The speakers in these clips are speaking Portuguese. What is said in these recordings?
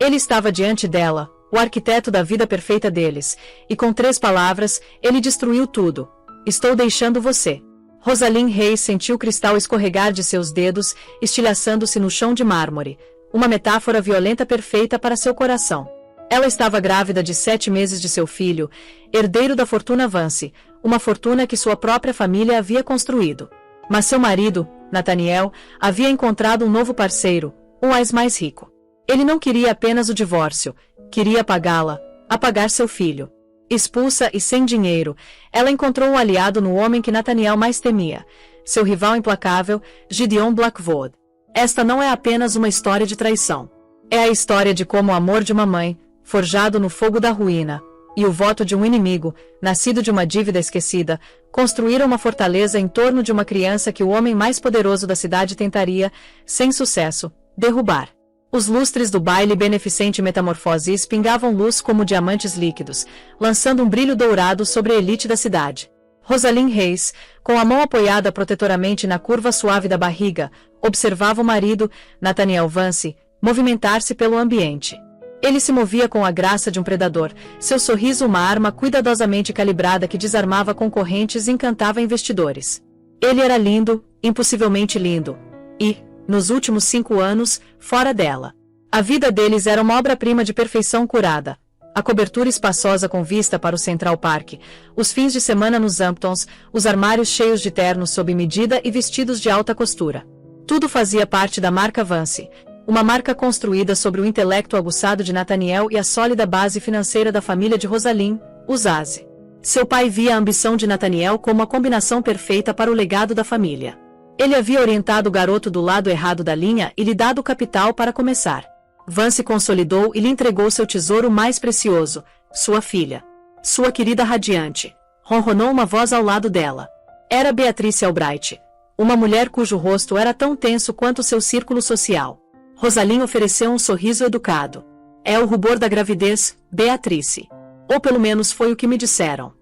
Ele estava diante dela, o arquiteto da vida perfeita deles, e com 3 palavras, ele destruiu tudo. Estou deixando você. Rosalind Reis sentiu o cristal escorregar de seus dedos, estilhaçando-se no chão de mármore, uma metáfora violenta perfeita para seu coração. Ela estava grávida de 7 meses de seu filho, herdeiro da fortuna Vance, uma fortuna que sua própria família havia construído. Mas seu marido, Nathaniel, havia encontrado um novo parceiro, um mais rico. Ele não queria apenas o divórcio, queria apagá-la, apagar seu filho. Expulsa e sem dinheiro, ela encontrou um aliado no homem que Nathaniel mais temia, seu rival implacável, Gideon Blackwood. Esta não é apenas uma história de traição. É a história de como o amor de uma mãe, forjado no fogo da ruína, e o voto de um inimigo, nascido de uma dívida esquecida, construíram uma fortaleza em torno de uma criança que o homem mais poderoso da cidade tentaria, sem sucesso, derrubar. Os lustres do baile beneficente Metamorfose espingavam luz como diamantes líquidos, lançando um brilho dourado sobre a elite da cidade. Rosalind Reis, com a mão apoiada protetoramente na curva suave da barriga, observava o marido, Nathaniel Vance, movimentar-se pelo ambiente. Ele se movia com a graça de um predador, seu sorriso uma arma cuidadosamente calibrada que desarmava concorrentes e encantava investidores. Ele era lindo, impossivelmente lindo. E, nos últimos 5 anos, fora dela. A vida deles era uma obra-prima de perfeição curada. A cobertura espaçosa com vista para o Central Park, os fins de semana nos Hamptons, os armários cheios de ternos sob medida e vestidos de alta costura. Tudo fazia parte da marca Vance, uma marca construída sobre o intelecto aguçado de Nathaniel e a sólida base financeira da família de Rosalind, os Zaze. Seu pai via a ambição de Nathaniel como a combinação perfeita para o legado da família. Ele havia orientado o garoto do lado errado da linha e lhe dado o capital para começar. Vance consolidou e lhe entregou seu tesouro mais precioso, sua filha. Sua querida radiante. Ronronou uma voz ao lado dela. Era Beatrice Albright, uma mulher cujo rosto era tão tenso quanto seu círculo social. Rosalind ofereceu um sorriso educado. É o rubor da gravidez, Beatrice. Ou pelo menos foi o que me disseram.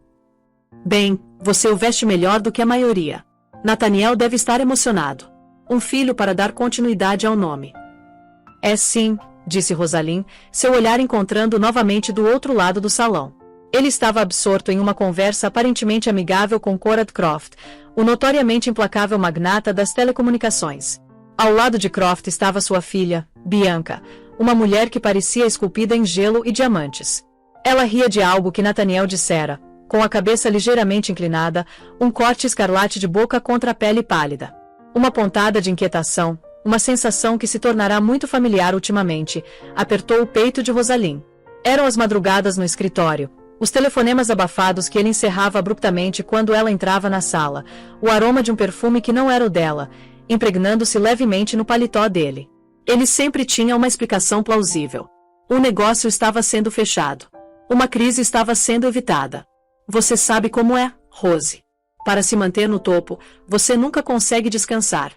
Bem, você o veste melhor do que a maioria. Nathaniel deve estar emocionado. Um filho para dar continuidade ao nome. É sim, disse Rosalind, seu olhar encontrando novamente do outro lado do salão. Ele estava absorto em uma conversa aparentemente amigável com Conrad Croft, o notoriamente implacável magnata das telecomunicações. Ao lado de Croft estava sua filha, Bianca, uma mulher que parecia esculpida em gelo e diamantes. Ela ria de algo que Nathaniel dissera, com a cabeça ligeiramente inclinada, um corte escarlate de boca contra a pele pálida. Uma pontada de inquietação, uma sensação que se tornará muito familiar ultimamente, apertou o peito de Rosalind. Eram as madrugadas no escritório, os telefonemas abafados que ele encerrava abruptamente quando ela entrava na sala, o aroma de um perfume que não era o dela, impregnando-se levemente no paletó dele. Ele sempre tinha uma explicação plausível. O negócio estava sendo fechado. Uma crise estava sendo evitada. Você sabe como é, Rose. Para se manter no topo, você nunca consegue descansar.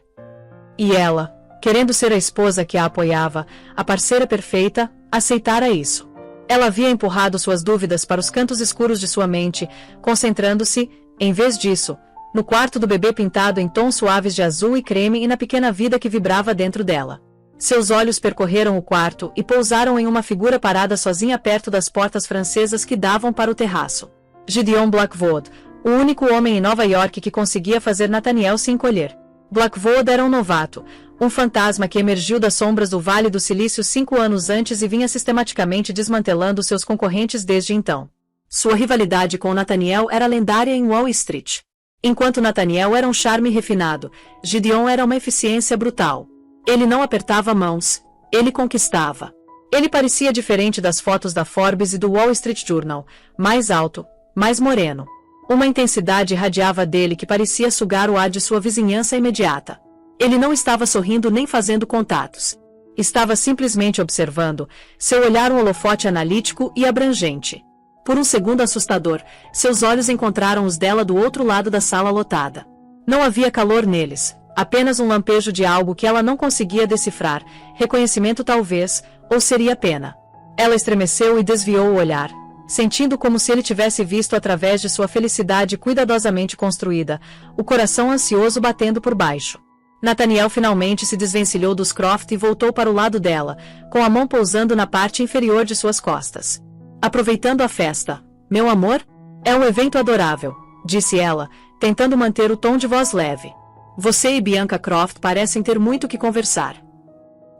E ela, querendo ser a esposa que a apoiava, a parceira perfeita, aceitara isso. Ela havia empurrado suas dúvidas para os cantos escuros de sua mente, concentrando-se, em vez disso, no quarto do bebê pintado em tons suaves de azul e creme e na pequena vida que vibrava dentro dela. Seus olhos percorreram o quarto e pousaram em uma figura parada sozinha perto das portas francesas que davam para o terraço. Gideon Blackwood, o único homem em Nova York que conseguia fazer Nathaniel se encolher. Blackwood era um novato, um fantasma que emergiu das sombras do Vale do Silício 5 anos antes e vinha sistematicamente desmantelando seus concorrentes desde então. Sua rivalidade com Nathaniel era lendária em Wall Street. Enquanto Nathaniel era um charme refinado, Gideon era uma eficiência brutal. Ele não apertava mãos, ele conquistava. Ele parecia diferente das fotos da Forbes e do Wall Street Journal, mais alto, mais moreno. Uma intensidade irradiava dele que parecia sugar o ar de sua vizinhança imediata. Ele não estava sorrindo nem fazendo contatos. Estava simplesmente observando, seu olhar um holofote analítico e abrangente. Por um segundo assustador, seus olhos encontraram os dela do outro lado da sala lotada. Não havia calor neles, apenas um lampejo de algo que ela não conseguia decifrar, reconhecimento talvez, ou seria pena. Ela estremeceu e desviou o olhar, sentindo como se ele tivesse visto através de sua felicidade cuidadosamente construída, o coração ansioso batendo por baixo. Nathaniel finalmente se desvencilhou dos Croft e voltou para o lado dela, com a mão pousando na parte inferior de suas costas. Aproveitando a festa. Meu amor? É um evento adorável, disse ela, tentando manter o tom de voz leve. Você e Bianca Croft parecem ter muito que conversar.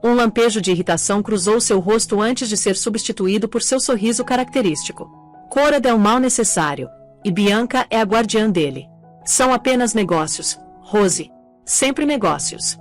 Um lampejo de irritação cruzou seu rosto antes de ser substituído por seu sorriso característico. Cora é um mal necessário, e Bianca é a guardiã dele. São apenas negócios, Rose. Sempre negócios.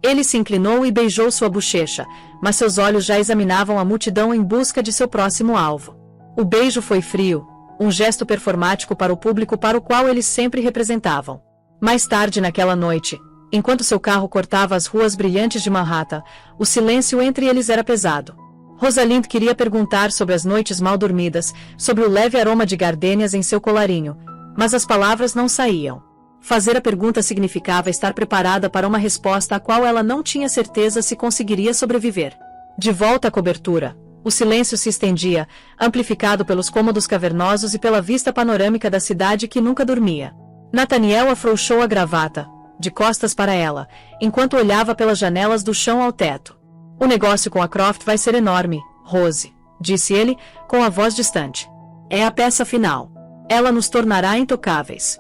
Ele se inclinou e beijou sua bochecha, mas seus olhos já examinavam a multidão em busca de seu próximo alvo. O beijo foi frio, um gesto performático para o público para o qual eles sempre representavam. Mais tarde naquela noite, enquanto seu carro cortava as ruas brilhantes de Manhattan, o silêncio entre eles era pesado. Rosalind queria perguntar sobre as noites mal dormidas, sobre o leve aroma de gardênias em seu colarinho, mas as palavras não saíam. Fazer a pergunta significava estar preparada para uma resposta a qual ela não tinha certeza se conseguiria sobreviver. De volta à cobertura, o silêncio se estendia, amplificado pelos cômodos cavernosos e pela vista panorâmica da cidade que nunca dormia. Nathaniel afrouxou a gravata, de costas para ela, enquanto olhava pelas janelas do chão ao teto. O negócio com a Croft vai ser enorme, Rose, disse ele, com a voz distante. É a peça final. Ela nos tornará intocáveis.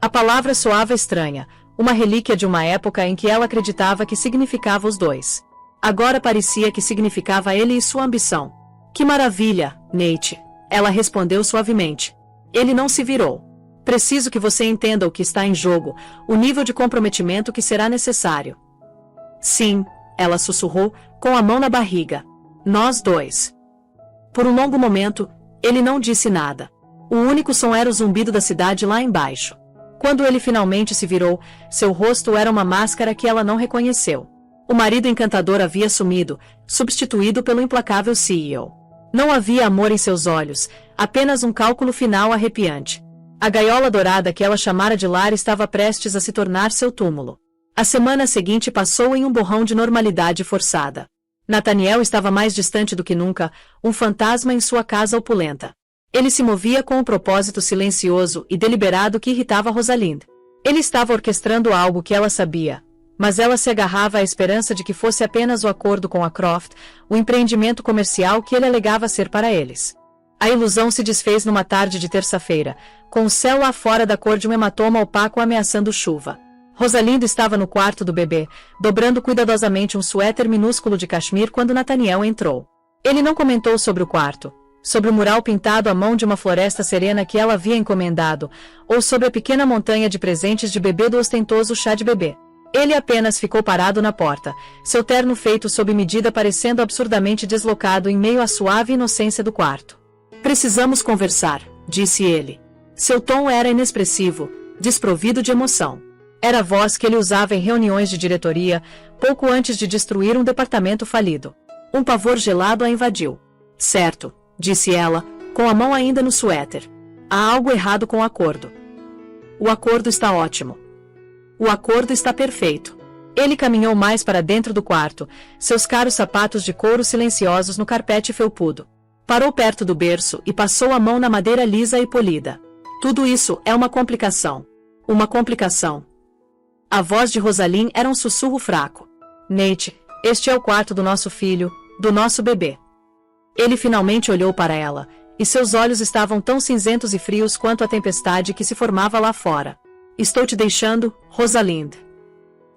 A palavra soava estranha, uma relíquia de uma época em que ela acreditava que significava os dois. Agora parecia que significava ele e sua ambição. Que maravilha, Nate, ela respondeu suavemente. Ele não se virou. Preciso que você entenda o que está em jogo, o nível de comprometimento que será necessário. Sim, ela sussurrou, com a mão na barriga. Nós dois. Por um longo momento, ele não disse nada. O único som era o zumbido da cidade lá embaixo. Quando ele finalmente se virou, seu rosto era uma máscara que ela não reconheceu. O marido encantador havia sumido, substituído pelo implacável CEO. Não havia amor em seus olhos, apenas um cálculo final arrepiante. A gaiola dourada que ela chamara de lar estava prestes a se tornar seu túmulo. A semana seguinte passou em um borrão de normalidade forçada. Nathaniel estava mais distante do que nunca, um fantasma em sua casa opulenta. Ele se movia com um propósito silencioso e deliberado que irritava Rosalind. Ele estava orquestrando algo que ela sabia, mas ela se agarrava à esperança de que fosse apenas o acordo com a Croft, o empreendimento comercial que ele alegava ser para eles. A ilusão se desfez numa tarde de terça-feira, com o céu lá fora da cor de um hematoma opaco ameaçando chuva. Rosalind estava no quarto do bebê, dobrando cuidadosamente um suéter minúsculo de cachemir quando Nathaniel entrou. Ele não comentou sobre o quarto, sobre o mural pintado à mão de uma floresta serena que ela havia encomendado, ou sobre a pequena montanha de presentes de bebê do ostentoso chá de bebê. Ele apenas ficou parado na porta, seu terno feito sob medida parecendo absurdamente deslocado em meio à suave inocência do quarto. Precisamos conversar, disse ele. Seu tom era inexpressivo, desprovido de emoção. Era a voz que ele usava em reuniões de diretoria, pouco antes de destruir um departamento falido. Um pavor gelado a invadiu. Certo, disse ela, com a mão ainda no suéter. Há algo errado com o acordo. O acordo está ótimo. O acordo está perfeito. Ele caminhou mais para dentro do quarto, seus caros sapatos de couro silenciosos no carpete felpudo. Parou perto do berço e passou a mão na madeira lisa e polida. Tudo isso é uma complicação. Uma complicação. A voz de Rosalind era um sussurro fraco. Nate, este é o quarto do nosso filho, do nosso bebê. Ele finalmente olhou para ela, e seus olhos estavam tão cinzentos e frios quanto a tempestade que se formava lá fora. Estou te deixando, Rosalind.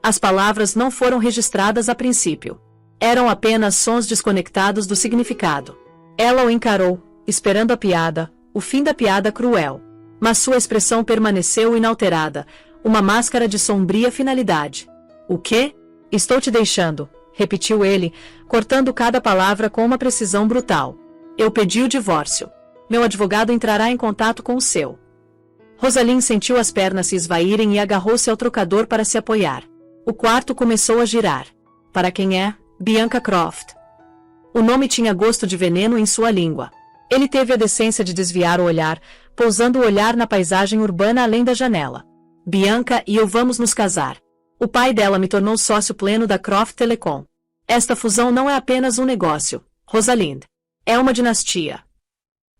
As palavras não foram registradas a princípio. Eram apenas sons desconectados do significado. Ela o encarou, esperando a piada, o fim da piada cruel. Mas sua expressão permaneceu inalterada, uma máscara de sombria finalidade. O quê? Estou te deixando, repetiu ele, cortando cada palavra com uma precisão brutal. Eu pedi o divórcio. Meu advogado entrará em contato com o seu. Rosalind sentiu as pernas se esvaírem e agarrou-se ao trocador para se apoiar. O quarto começou a girar. Para quem é? Bianca Croft. O nome tinha gosto de veneno em sua língua. Ele teve a decência de desviar o olhar, pousando o olhar na paisagem urbana além da janela. Bianca e eu vamos nos casar. O pai dela me tornou sócio pleno da Croft Telecom. Esta fusão não é apenas um negócio, Rosalind. É uma dinastia.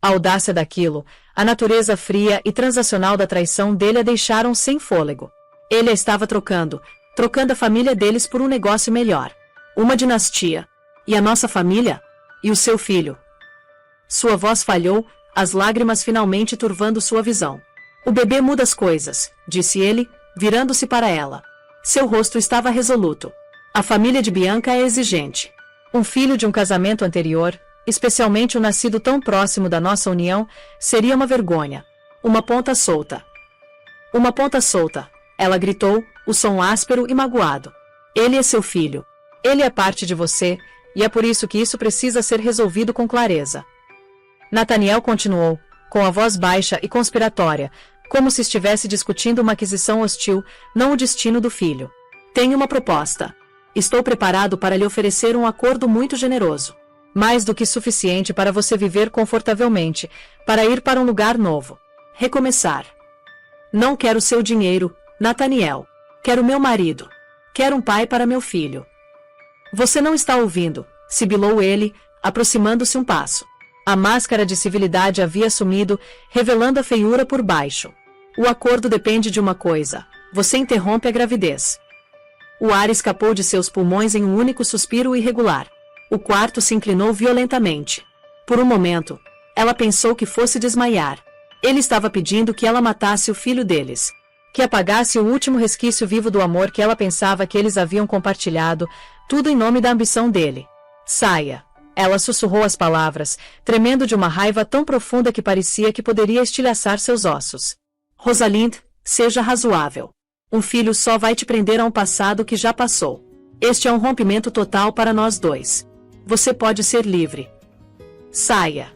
A audácia daquilo, a natureza fria e transacional da traição dele a deixaram sem fôlego. Ele a estava trocando trocando a família deles por um negócio melhor. Uma dinastia. E a nossa família? E o seu filho? Sua voz falhou, as lágrimas finalmente turvando sua visão. O bebê muda as coisas, disse ele, virando-se para ela. Seu rosto estava resoluto. A família de Bianca é exigente. Um filho de um casamento anterior, especialmente o nascido tão próximo da nossa união, seria uma vergonha. Uma ponta solta. Uma ponta solta, ela gritou, o som áspero e magoado. Ele é seu filho. Ele é parte de você, e é por isso que isso precisa ser resolvido com clareza. Nathaniel continuou, com a voz baixa e conspiratória, como se estivesse discutindo uma aquisição hostil, não o destino do filho. Tenho uma proposta. Estou preparado para lhe oferecer um acordo muito generoso. Mais do que suficiente para você viver confortavelmente, para ir para um lugar novo. Recomeçar. Não quero seu dinheiro, Nathaniel. Quero meu marido. Quero um pai para meu filho. Você não está ouvindo, sibilou ele, aproximando-se um passo. A máscara de civilidade havia sumido, revelando a feiura por baixo. O acordo depende de uma coisa. Você interrompe a gravidez. O ar escapou de seus pulmões em um único suspiro irregular. O quarto se inclinou violentamente. Por um momento, ela pensou que fosse desmaiar. Ele estava pedindo que ela matasse o filho deles. Que apagasse o último resquício vivo do amor que ela pensava que eles haviam compartilhado, tudo em nome da ambição dele. Saia. Ela sussurrou as palavras, tremendo de uma raiva tão profunda que parecia que poderia estilhaçar seus ossos. Rosalind, seja razoável. Um filho só vai te prender a um passado que já passou. Este é um rompimento total para nós dois. Você pode ser livre. Saia.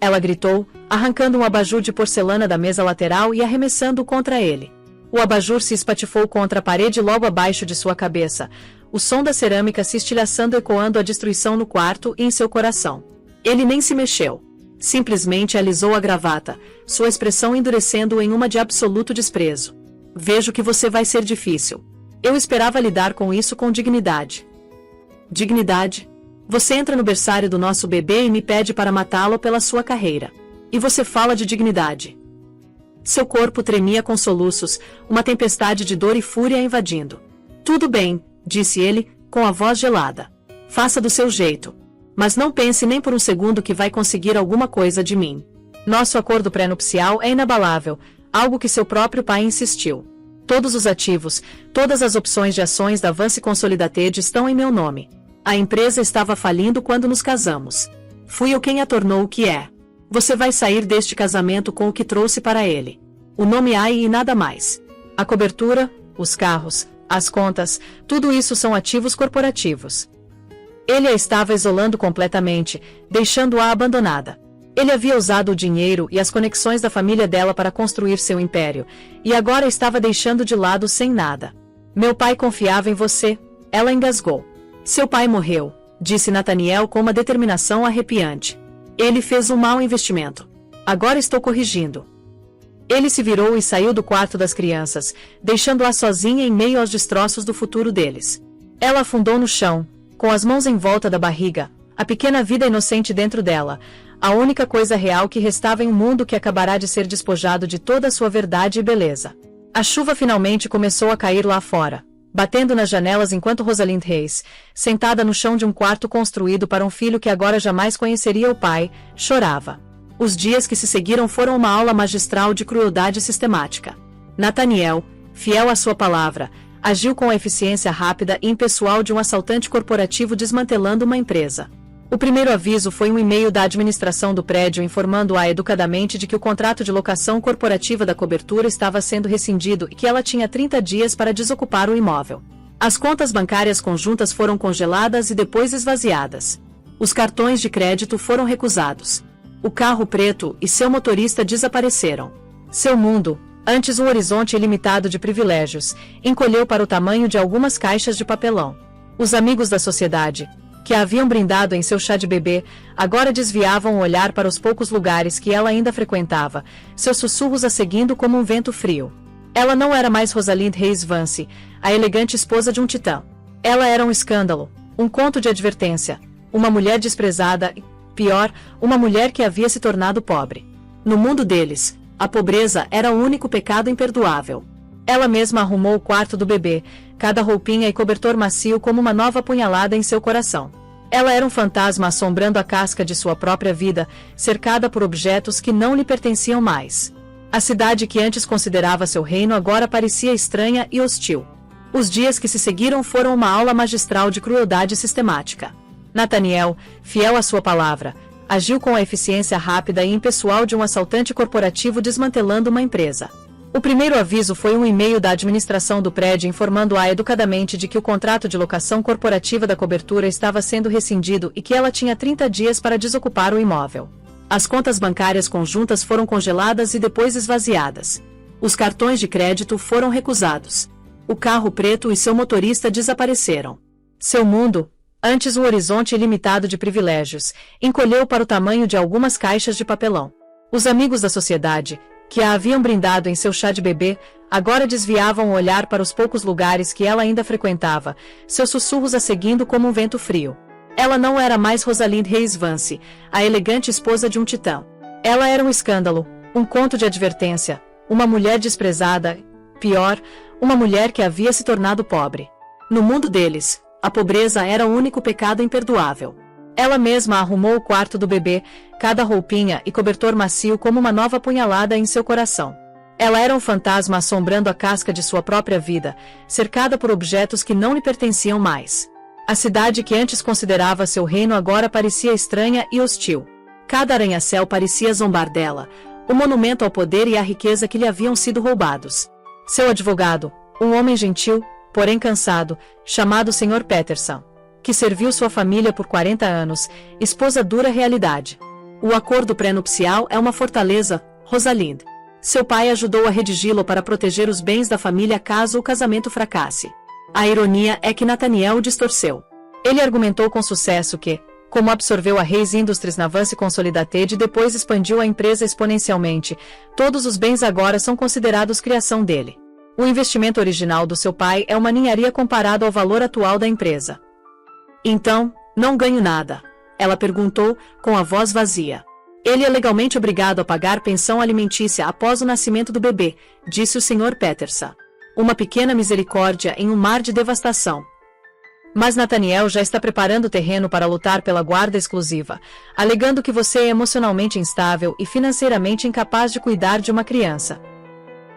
Ela gritou, arrancando um abajur de porcelana da mesa lateral e arremessando-o contra ele. O abajur se espatifou contra a parede logo abaixo de sua cabeça, o som da cerâmica se estilhaçando ecoando a destruição no quarto e em seu coração. Ele nem se mexeu. Simplesmente alisou a gravata, sua expressão endurecendo-o em uma de absoluto desprezo. Vejo que você vai ser difícil. Eu esperava lidar com isso com dignidade. Dignidade? Você entra no berçário do nosso bebê e me pede para matá-lo pela sua carreira. E você fala de dignidade. Seu corpo tremia com soluços, uma tempestade de dor e fúria invadindo. Tudo bem, disse ele, com a voz gelada. Faça do seu jeito. Mas não pense nem por um segundo que vai conseguir alguma coisa de mim. Nosso acordo pré-nupcial é inabalável, algo que seu próprio pai insistiu. Todos os ativos, todas as opções de ações da Vance Consolidated estão em meu nome. A empresa estava falindo quando nos casamos. Fui eu quem a tornou o que é. Você vai sair deste casamento com o que trouxe para ele. O nome AI e nada mais. A cobertura, os carros, as contas, tudo isso são ativos corporativos. Ele a estava isolando completamente, deixando-a abandonada. Ele havia usado o dinheiro e as conexões da família dela para construir seu império, e agora estava deixando de lado sem nada. Meu pai confiava em você, ela engasgou. Seu pai morreu, disse Nathaniel com uma determinação arrepiante. Ele fez um mau investimento. Agora estou corrigindo. Ele se virou e saiu do quarto das crianças, deixando-a sozinha em meio aos destroços do futuro deles. Ela afundou no chão, com as mãos em volta da barriga, a pequena vida inocente dentro dela, a única coisa real que restava em um mundo que acabará de ser despojado de toda a sua verdade e beleza. A chuva finalmente começou a cair lá fora, batendo nas janelas enquanto Rosalind Reis, sentada no chão de um quarto construído para um filho que agora jamais conheceria o pai, chorava. Os dias que se seguiram foram uma aula magistral de crueldade sistemática. Nathaniel, fiel à sua palavra, agiu com a eficiência rápida e impessoal de um assaltante corporativo desmantelando uma empresa. O primeiro aviso foi um e-mail da administração do prédio informando-a educadamente de que o contrato de locação corporativa da cobertura estava sendo rescindido e que ela tinha 30 dias para desocupar o imóvel. As contas bancárias conjuntas foram congeladas e depois esvaziadas. Os cartões de crédito foram recusados. O carro preto e seu motorista desapareceram. Seu mundo, antes um horizonte ilimitado de privilégios, encolheu para o tamanho de algumas caixas de papelão. Os amigos da sociedade, que a haviam brindado em seu chá de bebê, agora desviavam o olhar para os poucos lugares que ela ainda frequentava, seus sussurros a seguindo como um vento frio. Ela não era mais Rosalind Reis Vance, a elegante esposa de um titã. Ela era um escândalo, um conto de advertência, uma mulher desprezada e, pior, uma mulher que havia se tornado pobre. No mundo deles, a pobreza era o único pecado imperdoável. Ela mesma arrumou o quarto do bebê, cada roupinha e cobertor macio como uma nova punhalada em seu coração. Ela era um fantasma assombrando a casca de sua própria vida, cercada por objetos que não lhe pertenciam mais. A cidade que antes considerava seu reino agora parecia estranha e hostil. Os dias que se seguiram foram uma aula magistral de crueldade sistemática. Nathaniel, fiel à sua palavra, agiu com a eficiência rápida e impessoal de um assaltante corporativo desmantelando uma empresa. O primeiro aviso foi um e-mail da administração do prédio informando-a educadamente de que o contrato de locação corporativa da cobertura estava sendo rescindido e que ela tinha 30 dias para desocupar o imóvel. As contas bancárias conjuntas foram congeladas e depois esvaziadas. Os cartões de crédito foram recusados. O carro preto e seu motorista desapareceram. Seu mundo, antes um horizonte ilimitado de privilégios, encolheu para o tamanho de algumas caixas de papelão. Os amigos da sociedade, que a haviam brindado em seu chá de bebê, agora desviavam o olhar para os poucos lugares que ela ainda frequentava, seus sussurros a seguindo como um vento frio. Ela não era mais Rosalind Reis Vance, a elegante esposa de um titã. Ela era um escândalo, um conto de advertência, uma mulher desprezada, pior, uma mulher que havia se tornado pobre. No mundo deles, a pobreza era o único pecado imperdoável. Ela mesma arrumou o quarto do bebê, cada roupinha e cobertor macio como uma nova punhalada em seu coração. Ela era um fantasma assombrando a casca de sua própria vida, cercada por objetos que não lhe pertenciam mais. A cidade que antes considerava seu reino agora parecia estranha e hostil. Cada arranha-céu parecia zombar dela, o monumento ao poder e à riqueza que lhe haviam sido roubados. Seu advogado, um homem gentil, porém cansado, chamado Sr. Peterson, que serviu sua família por 40 anos, expôs a dura realidade. O acordo pré-nupcial é uma fortaleza, Rosalind. Seu pai ajudou a redigi-lo para proteger os bens da família caso o casamento fracasse. A ironia é que Nathaniel o distorceu. Ele argumentou com sucesso que, como absorveu a Reis Industries na Vance Consolidated e depois expandiu a empresa exponencialmente, todos os bens agora são considerados criação dele. O investimento original do seu pai é uma ninharia comparado ao valor atual da empresa. Então, não ganho nada? Ela perguntou, com a voz vazia. Ele é legalmente obrigado a pagar pensão alimentícia após o nascimento do bebê, disse o Sr. Peterson. Uma pequena misericórdia em um mar de devastação. Mas Nathaniel já está preparando o terreno para lutar pela guarda exclusiva, alegando que você é emocionalmente instável e financeiramente incapaz de cuidar de uma criança.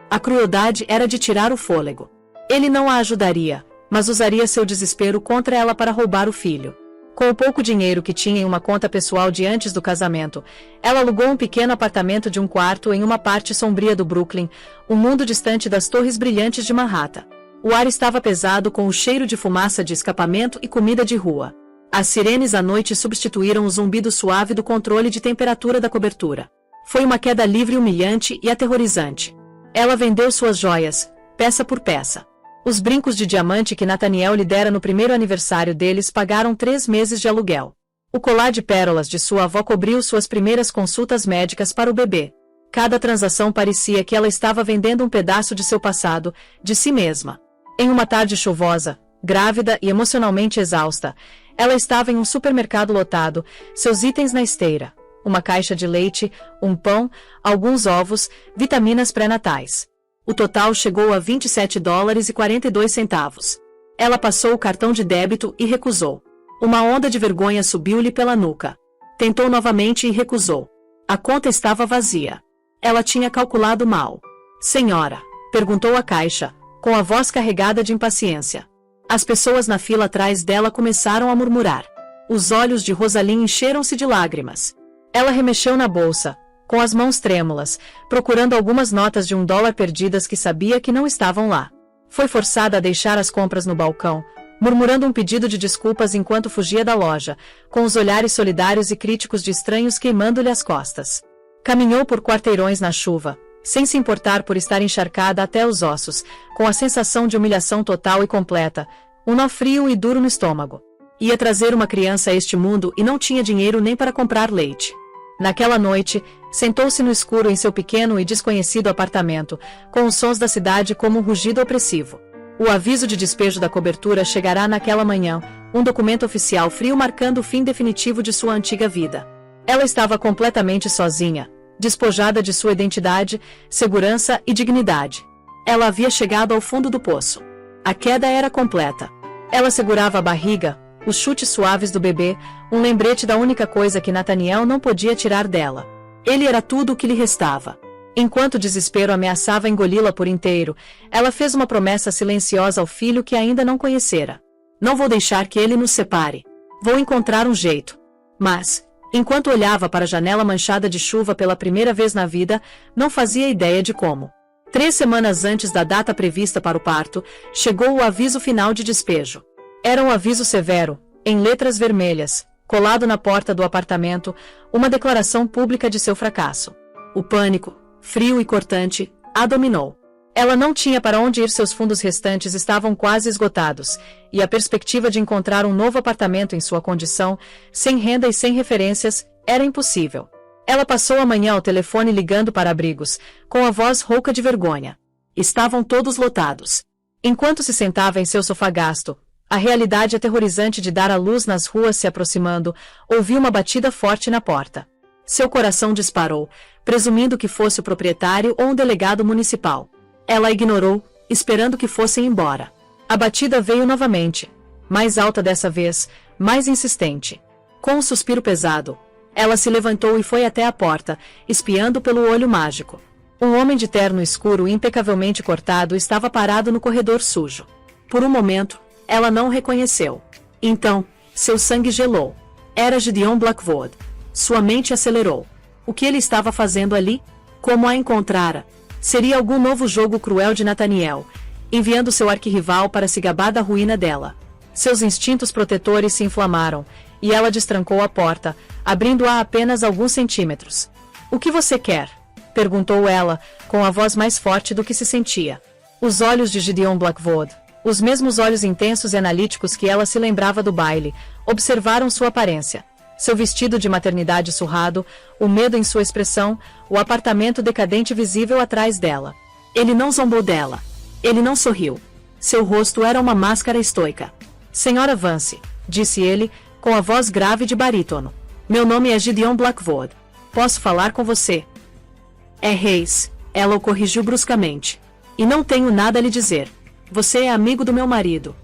A crueldade era de tirar o fôlego. Ele não a ajudaria, mas usaria seu desespero contra ela para roubar o filho. Com o pouco dinheiro que tinha em uma conta pessoal de antes do casamento, ela alugou um pequeno apartamento de um quarto em uma parte sombria do Brooklyn, um mundo distante das torres brilhantes de Manhattan. O ar estava pesado com o cheiro de fumaça de escapamento e comida de rua. As sirenes à noite substituíram o zumbido suave do controle de temperatura da cobertura. Foi uma queda livre humilhante e aterrorizante. Ela vendeu suas joias, peça por peça. Os brincos de diamante que Nathaniel lhe dera no primeiro aniversário deles pagaram 3 meses de aluguel. O colar de pérolas de sua avó cobriu suas primeiras consultas médicas para o bebê. Cada transação parecia que ela estava vendendo um pedaço de seu passado, de si mesma. Em uma tarde chuvosa, grávida e emocionalmente exausta, ela estava em um supermercado lotado, seus itens na esteira, uma caixa de leite, um pão, alguns ovos, vitaminas pré-natais. O total chegou a $27,42. Ela passou o cartão de débito e recusou. Uma onda de vergonha subiu-lhe pela nuca. Tentou novamente e recusou. A conta estava vazia. Ela tinha calculado mal. Senhora, perguntou a caixa, com a voz carregada de impaciência. As pessoas na fila atrás dela começaram a murmurar. Os olhos de Rosalind encheram-se de lágrimas. Ela remexeu na bolsa, com as mãos trêmulas, procurando algumas notas de $1 perdidas que sabia que não estavam lá. Foi forçada a deixar as compras no balcão, murmurando um pedido de desculpas enquanto fugia da loja, com os olhares solidários e críticos de estranhos queimando-lhe as costas. Caminhou por quarteirões na chuva, sem se importar por estar encharcada até os ossos, com a sensação de humilhação total e completa, um nó frio e duro no estômago. Ia trazer uma criança a este mundo e não tinha dinheiro nem para comprar leite. Naquela noite, sentou-se no escuro em seu pequeno e desconhecido apartamento, com os sons da cidade como um rugido opressivo. O aviso de despejo da cobertura chegará naquela manhã, um documento oficial frio marcando o fim definitivo de sua antiga vida. Ela estava completamente sozinha, despojada de sua identidade, segurança e dignidade. Ela havia chegado ao fundo do poço. A queda era completa. Ela segurava a barriga, os chutes suaves do bebê, um lembrete da única coisa que Nathaniel não podia tirar dela. Ele era tudo o que lhe restava. Enquanto o desespero ameaçava engoli-la por inteiro, ela fez uma promessa silenciosa ao filho que ainda não conhecera. Não vou deixar que ele nos separe. Vou encontrar um jeito. Mas, enquanto olhava para a janela manchada de chuva pela primeira vez na vida, não fazia ideia de como. 3 semanas antes da data prevista para o parto, chegou o aviso final de despejo. Era um aviso severo, em letras vermelhas, colado na porta do apartamento, uma declaração pública de seu fracasso. O pânico, frio e cortante, a dominou. Ela não tinha para onde ir, seus fundos restantes estavam quase esgotados, e a perspectiva de encontrar um novo apartamento em sua condição, sem renda e sem referências, era impossível. Ela passou a manhã ao telefone ligando para abrigos, com a voz rouca de vergonha. Estavam todos lotados. Enquanto se sentava em seu sofá gasto, a realidade aterrorizante de dar à luz nas ruas se aproximando, ouviu uma batida forte na porta. Seu coração disparou, presumindo que fosse o proprietário ou um delegado municipal. Ela a ignorou, esperando que fossem embora. A batida veio novamente, mais alta dessa vez, mais insistente. Com um suspiro pesado, ela se levantou e foi até a porta, espiando pelo olho mágico. Um homem de terno escuro impecavelmente cortado estava parado no corredor sujo. Por um momento, ela não o reconheceu. Então, seu sangue gelou. Era Gideon Blackwood. Sua mente acelerou. O que ele estava fazendo ali? Como a encontrara? Seria algum novo jogo cruel de Nathaniel, enviando seu arquirrival para se gabar da ruína dela. Seus instintos protetores se inflamaram, e ela destrancou a porta, abrindo-a apenas alguns centímetros. "O que você quer?" perguntou ela, com a voz mais forte do que se sentia. Os olhos de Gideon Blackwood, os mesmos olhos intensos e analíticos que ela se lembrava do baile, observaram sua aparência. Seu vestido de maternidade surrado, o medo em sua expressão, o apartamento decadente visível atrás dela. Ele não zombou dela. Ele não sorriu. Seu rosto era uma máscara estoica. "Senhora Vance", disse ele, com a voz grave de barítono. "Meu nome é Gideon Blackwood. Posso falar com você?" "É Reis", ela o corrigiu bruscamente. "E não tenho nada a lhe dizer. Você é amigo do meu marido."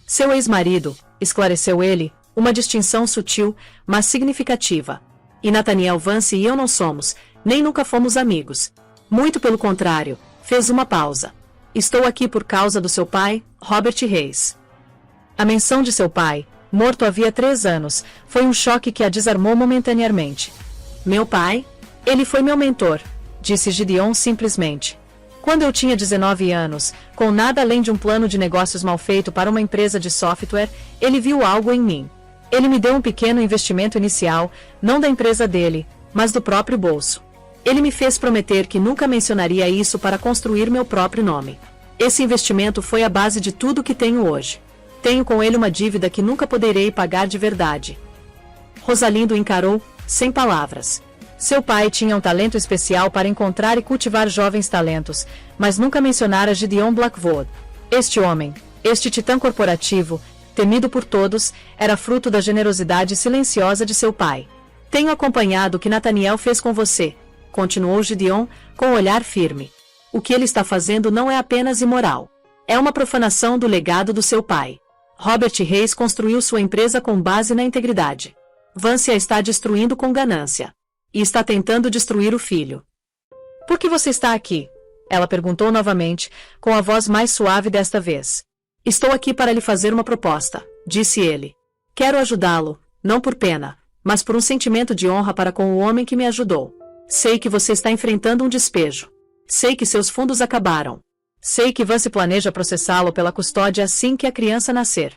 "Seu ex-marido", esclareceu ele, uma distinção sutil, mas significativa. "E Nathaniel Vance e eu não somos, nem nunca fomos amigos. Muito pelo contrário", fez uma pausa. "Estou aqui por causa do seu pai, Robert Reis." A menção de seu pai, morto havia 3 anos, foi um choque que a desarmou momentaneamente. "Meu pai? Ele foi meu mentor", disse Gideon simplesmente. "Quando eu tinha 19 anos, com nada além de um plano de negócios mal feito para uma empresa de software, ele viu algo em mim. Ele me deu um pequeno investimento inicial, não da empresa dele, mas do próprio bolso. Ele me fez prometer que nunca mencionaria isso para construir meu próprio nome. Esse investimento foi a base de tudo que tenho hoje. Tenho com ele uma dívida que nunca poderei pagar de verdade." Rosalind o encarou, sem palavras. Seu pai tinha um talento especial para encontrar e cultivar jovens talentos, mas nunca mencionara Gideon Blackwood. Este homem, este titã corporativo, temido por todos, era fruto da generosidade silenciosa de seu pai. "Tenho acompanhado o que Nathaniel fez com você", continuou Gideon, com um olhar firme. "O que ele está fazendo não é apenas imoral. É uma profanação do legado do seu pai. Robert Reis construiu sua empresa com base na integridade. Vance a está destruindo com ganância. E está tentando destruir o filho." "Por que você está aqui?" ela perguntou novamente, com a voz mais suave desta vez. "Estou aqui para lhe fazer uma proposta", disse ele. "Quero ajudá-lo, não por pena, mas por um sentimento de honra para com o homem que me ajudou. Sei que você está enfrentando um despejo. Sei que seus fundos acabaram. Sei que Vance planeja processá-lo pela custódia assim que a criança nascer."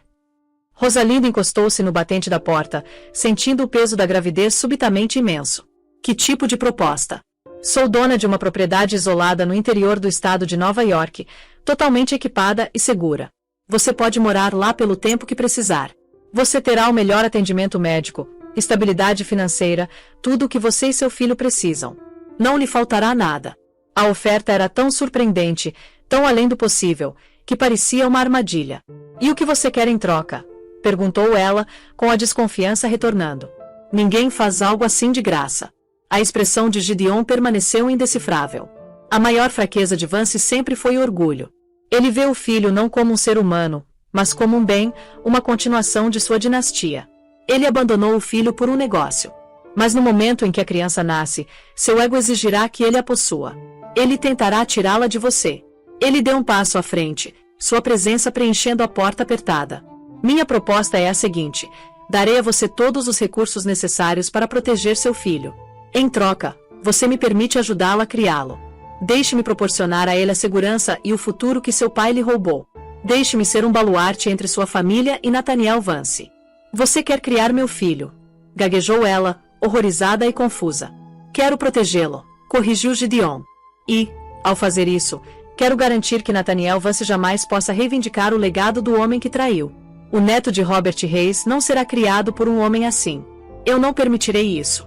Rosalind encostou-se no batente da porta, sentindo o peso da gravidez subitamente imenso. "Que tipo de proposta?" "Sou dona de uma propriedade isolada no interior do estado de Nova York, totalmente equipada e segura. Você pode morar lá pelo tempo que precisar. Você terá o melhor atendimento médico, estabilidade financeira, tudo o que você e seu filho precisam. Não lhe faltará nada." A oferta era tão surpreendente, tão além do possível, que parecia uma armadilha. "E o que você quer em troca?" perguntou ela, com a desconfiança retornando. "Ninguém faz algo assim de graça." A expressão de Gideon permaneceu indecifrável. A maior fraqueza de Vance sempre foi o orgulho. Ele vê o filho não como um ser humano, mas como um bem, uma continuação de sua dinastia. Ele abandonou o filho por um negócio. Mas no momento em que a criança nasce, seu ego exigirá que ele a possua. Ele tentará tirá-la de você. Ele deu um passo à frente, sua presença preenchendo a porta apertada. Minha proposta é a seguinte: darei a você todos os recursos necessários para proteger seu filho. Em troca, você me permite ajudá-lo a criá-lo. Deixe-me proporcionar a ele a segurança e o futuro que seu pai lhe roubou. Deixe-me ser um baluarte entre sua família e Nathaniel Vance. Você quer criar meu filho? Gaguejou ela, horrorizada e confusa. Quero protegê-lo, corrigiu Gideon. E, ao fazer isso, quero garantir que Nathaniel Vance jamais possa reivindicar o legado do homem que traiu. O neto de Robert Hayes não será criado por um homem assim. Eu não permitirei isso.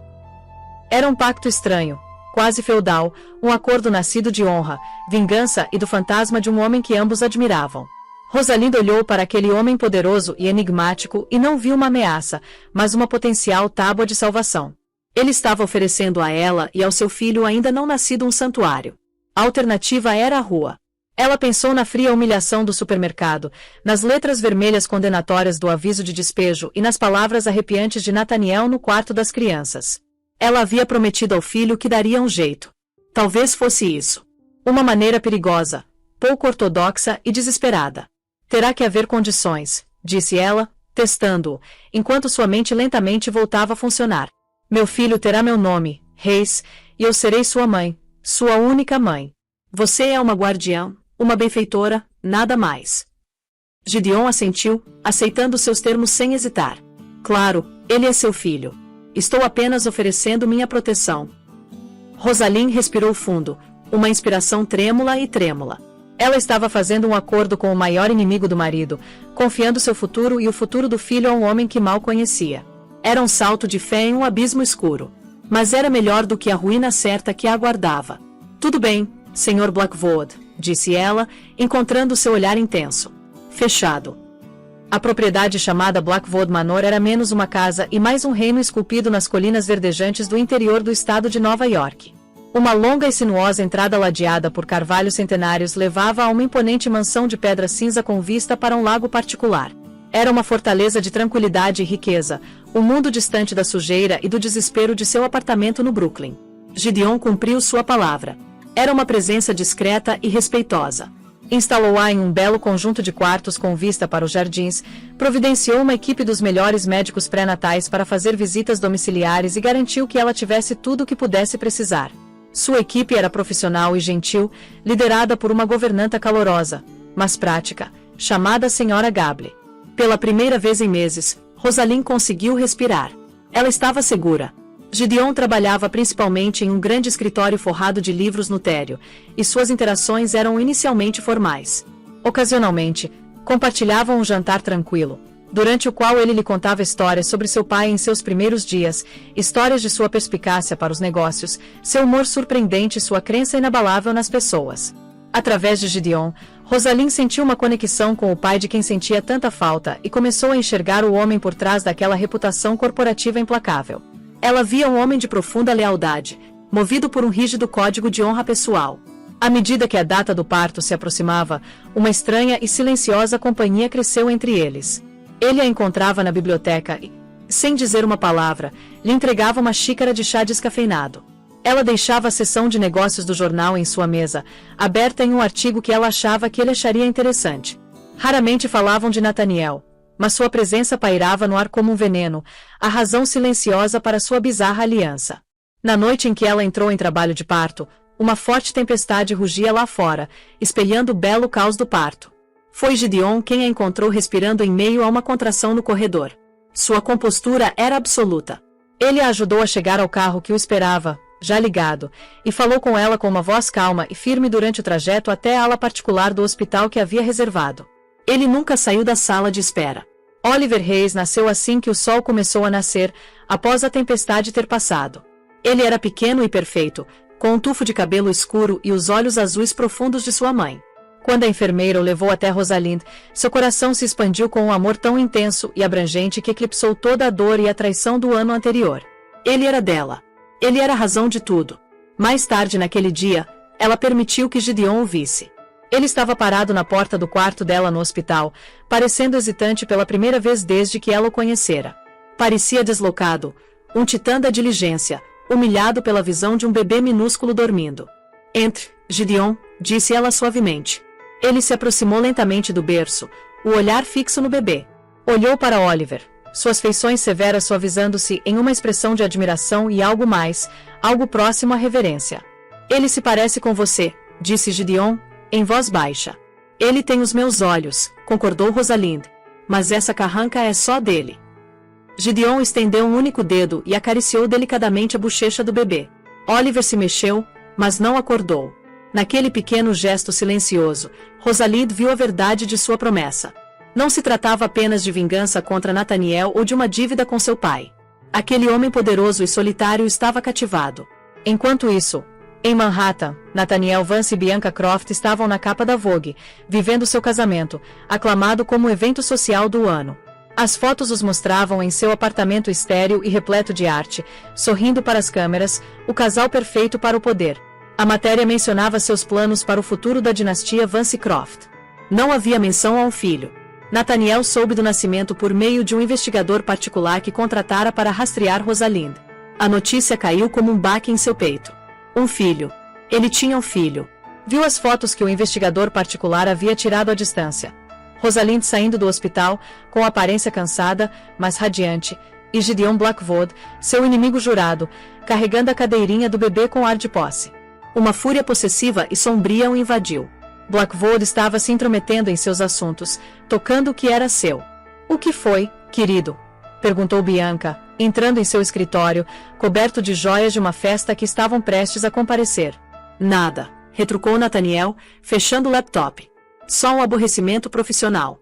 Era um pacto estranho, quase feudal, um acordo nascido de honra, vingança e do fantasma de um homem que ambos admiravam. Rosalind olhou para aquele homem poderoso e enigmático e não viu uma ameaça, mas uma potencial tábua de salvação. Ele estava oferecendo a ela e ao seu filho ainda não nascido um santuário. A alternativa era a rua. Ela pensou na fria humilhação do supermercado, nas letras vermelhas condenatórias do aviso de despejo e nas palavras arrepiantes de Nathaniel no quarto das crianças. Ela havia prometido ao filho que daria um jeito. Talvez fosse isso. Uma maneira perigosa, pouco ortodoxa e desesperada. Terá que haver condições, disse ela, testando-o, enquanto sua mente lentamente voltava a funcionar. Meu filho terá meu nome, Hayes, e eu serei sua mãe, sua única mãe. Você é uma guardiã, uma benfeitora, nada mais. Gideon assentiu, aceitando seus termos sem hesitar. Claro, ele é seu filho. Estou apenas oferecendo minha proteção. Rosalind respirou fundo, uma inspiração trêmula e trêmula. Ela estava fazendo um acordo com o maior inimigo do marido, confiando seu futuro e o futuro do filho a um homem que mal conhecia. Era um salto de fé em um abismo escuro. Mas era melhor do que a ruína certa que a aguardava. Tudo bem, Sr. Blackwood, disse ela, encontrando seu olhar intenso. Fechado. A propriedade chamada Blackwood Manor era menos uma casa e mais um reino esculpido nas colinas verdejantes do interior do estado de Nova York. Uma longa e sinuosa entrada ladeada por carvalhos centenários levava a uma imponente mansão de pedra cinza com vista para um lago particular. Era uma fortaleza de tranquilidade e riqueza, um mundo distante da sujeira e do desespero de seu apartamento no Brooklyn. Gideon cumpriu sua palavra. Era uma presença discreta e respeitosa. Instalou-a em um belo conjunto de quartos com vista para os jardins, providenciou uma equipe dos melhores médicos pré-natais para fazer visitas domiciliares e garantiu que ela tivesse tudo o que pudesse precisar. Sua equipe era profissional e gentil, liderada por uma governanta calorosa, mas prática, chamada Sra. Gable. Pela primeira vez em meses, Rosalind conseguiu respirar. Ela estava segura. Gideon trabalhava principalmente em um grande escritório forrado de livros no térreo, e suas interações eram inicialmente formais. Ocasionalmente, compartilhavam um jantar tranquilo, durante o qual ele lhe contava histórias sobre seu pai em seus primeiros dias, histórias de sua perspicácia para os negócios, seu humor surpreendente e sua crença inabalável nas pessoas. Através de Gideon, Rosalind sentiu uma conexão com o pai de quem sentia tanta falta e começou a enxergar o homem por trás daquela reputação corporativa implacável. Ela via um homem de profunda lealdade, movido por um rígido código de honra pessoal. À medida que a data do parto se aproximava, uma estranha e silenciosa companhia cresceu entre eles. Ele a encontrava na biblioteca e, sem dizer uma palavra, lhe entregava uma xícara de chá descafeinado. Ela deixava a seção de negócios do jornal em sua mesa, aberta em um artigo que ela achava que ele acharia interessante. Raramente falavam de Nathaniel, mas sua presença pairava no ar como um veneno, a razão silenciosa para sua bizarra aliança. Na noite em que ela entrou em trabalho de parto, uma forte tempestade rugia lá fora, espelhando o belo caos do parto. Foi Gideon quem a encontrou respirando em meio a uma contração no corredor. Sua compostura era absoluta. Ele a ajudou a chegar ao carro que o esperava, já ligado, e falou com ela com uma voz calma e firme durante o trajeto até a ala particular do hospital que havia reservado. Ele nunca saiu da sala de espera. Oliver Hayes nasceu assim que o sol começou a nascer, após a tempestade ter passado. Ele era pequeno e perfeito, com um tufo de cabelo escuro e os olhos azuis profundos de sua mãe. Quando a enfermeira o levou até Rosalind, seu coração se expandiu com um amor tão intenso e abrangente que eclipsou toda a dor e a traição do ano anterior. Ele era dela. Ele era a razão de tudo. Mais tarde naquele dia, ela permitiu que Gideon o visse. Ele estava parado na porta do quarto dela no hospital, parecendo hesitante pela primeira vez desde que ela o conhecera. Parecia deslocado, um titã da diligência, humilhado pela visão de um bebê minúsculo dormindo. Entre, Gideon, disse ela suavemente. Ele se aproximou lentamente do berço, o olhar fixo no bebê. Olhou para Oliver, suas feições severas suavizando-se em uma expressão de admiração e algo mais, algo próximo à reverência. Ele se parece com você, disse Gideon, em voz baixa. Ele tem os meus olhos, concordou Rosalind. Mas essa carranca é só dele. Gideon estendeu um único dedo e acariciou delicadamente a bochecha do bebê. Oliver se mexeu, mas não acordou. Naquele pequeno gesto silencioso, Rosalind viu a verdade de sua promessa. Não se tratava apenas de vingança contra Nathaniel ou de uma dívida com seu pai. Aquele homem poderoso e solitário estava cativado. Enquanto isso, em Manhattan, Nathaniel Vance e Bianca Croft estavam na capa da Vogue, vivendo seu casamento, aclamado como o evento social do ano. As fotos os mostravam em seu apartamento estéril e repleto de arte, sorrindo para as câmeras, o casal perfeito para o poder. A matéria mencionava seus planos para o futuro da dinastia Vance Croft. Não havia menção a um filho. Nathaniel soube do nascimento por meio de um investigador particular que contratara para rastrear Rosalind. A notícia caiu como um baque em seu peito. Um filho. Ele tinha um filho. Viu as fotos que o investigador particular havia tirado à distância. Rosalind saindo do hospital, com aparência cansada, mas radiante, e Gideon Blackwood, seu inimigo jurado, carregando a cadeirinha do bebê com ar de posse. Uma fúria possessiva e sombria o invadiu. Blackwood estava se intrometendo em seus assuntos, tocando o que era seu. O que foi, querido? Perguntou Bianca, entrando em seu escritório, coberto de joias de uma festa que estavam prestes a comparecer. Nada, retrucou Nathaniel, fechando o laptop. Só um aborrecimento profissional.